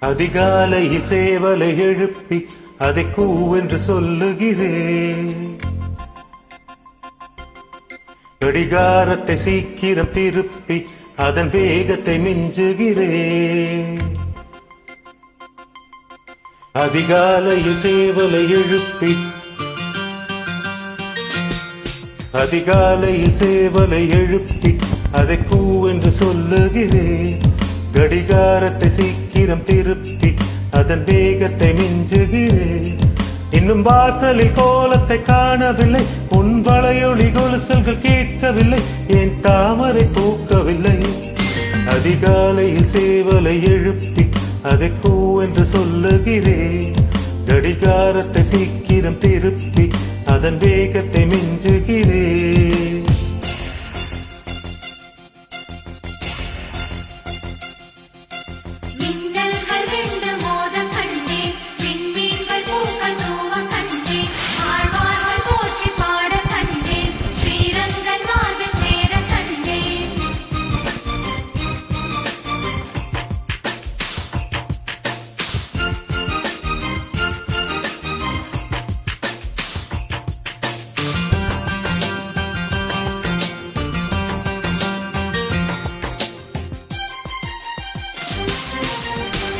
அதிகாலையில் சேவலை எழுப்பி அதை கூவென்று சொல்லுகிறேன். கடிகாரத்தை சீக்கிரம் திருப்பி அதன் வேகத்தை மிஞ்சுகிறேன். அதிகாலையில் சேவலை எழுப்பி அதிகாலையில் சேவலை எழுப்பி அதை கூவென்று சொல்லுகிறேன். கடிகாரத்தை சீக்கிரம் திருப்பி அதன் வேகத்தை மிஞ்சுகிறேன். இன்னும் வாசலில் கோலத்தை காணவில்லை, உன் வளையொலி கொலுசல்கள் கேட்கவில்லை, என் தாமரை பூக்கவில்லை. அதிகாலையில் சேவலை எழுப்பி அதை கூவென்று சொல்லுகிறேன். கடிகாரத்தை சீக்கிரம் திருப்பி அதன் வேகத்தை மிஞ்சுகிறேன்.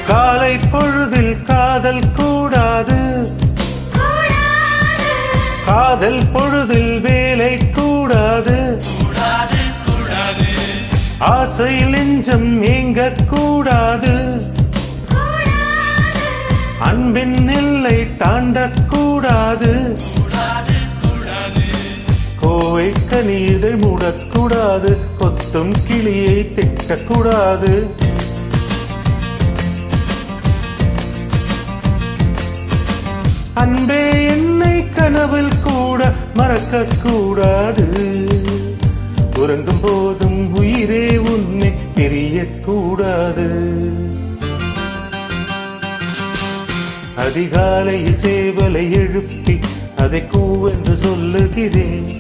காலை பொழுதில் காதல் கூடாது, காதல் பொழுதில் வேலை கூடாது. ஆசையில் நெஞ்சம் ஏங்கக் கூடாது, அன்பின் எல்லை தாண்டக்கூடாது. கோவை கனிதை மூடக்கூடாது, கொத்தும் கிளியை திட்டக்கூடாது. அன்பே என்னை கனவில் கூட மறக்க கூடாது. உறங்கும் போதும் உயிரே உன்னை பிரியக்கூடாது. அதிகாலையில் சேவலை எழுப்பி அதை கூவென்று சொல்லுகிறேன்.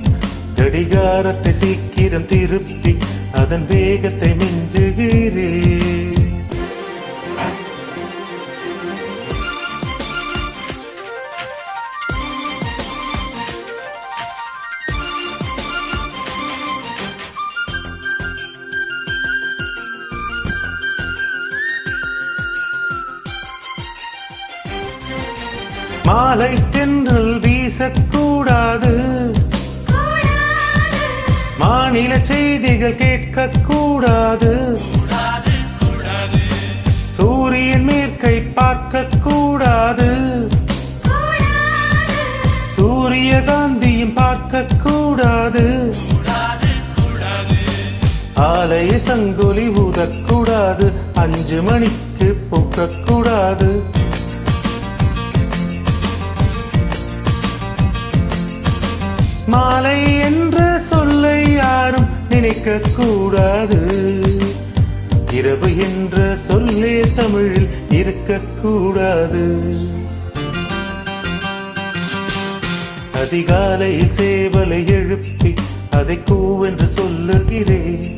கடிகாரத்தை சீக்கிரம் திருப்பி அதன் வேகத்தை மிஞ்சுகிறேன். மாலை தென்றல் வீசக்கூடாது, மாநில செய்திகள் கேட்கக்கூடாது. சூரியன் மேற்கை பார்க்கக்கூடாது, சூரியகாந்தியும் பார்க்கக்கூடாது. ஆலய சங்கொலி ஊதக்கூடாது, 5 மணிக்கு பூக்கக்கூடாது. மாலை என்ற சொல்லை யாரும் நினைக்க கூடாது. இரவு என்ற சொல்லே தமிழில் இருக்கக்கூடாது. அதிகாலையில் சேவலை எழுப்பி அதை கூவென்று சொல்லுகிறேன்.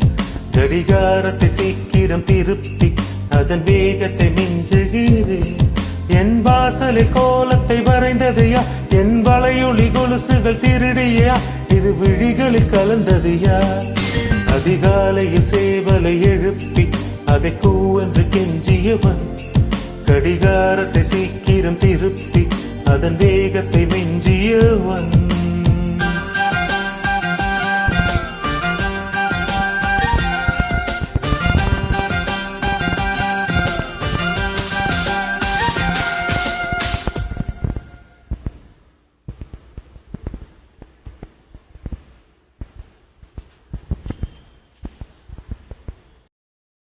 கடிகாரத்தை சீக்கிரம் திருப்பி அதன் வேகத்தை மிஞ்சுகிறேன். என் வாசலில் கோலத்தை வரைந்ததையா, என் வளையொலி கொலுசுகள் திருடியா, இது விழிகளில் கலந்ததையா. அதிகாலையில் சேவலை எழுப்பி அதை கூவென்று கெஞ்சியவன். கடிகாரத்தை சீக்கிரம் திருப்பி அதன் வேகத்தை மிஞ்சியவன்.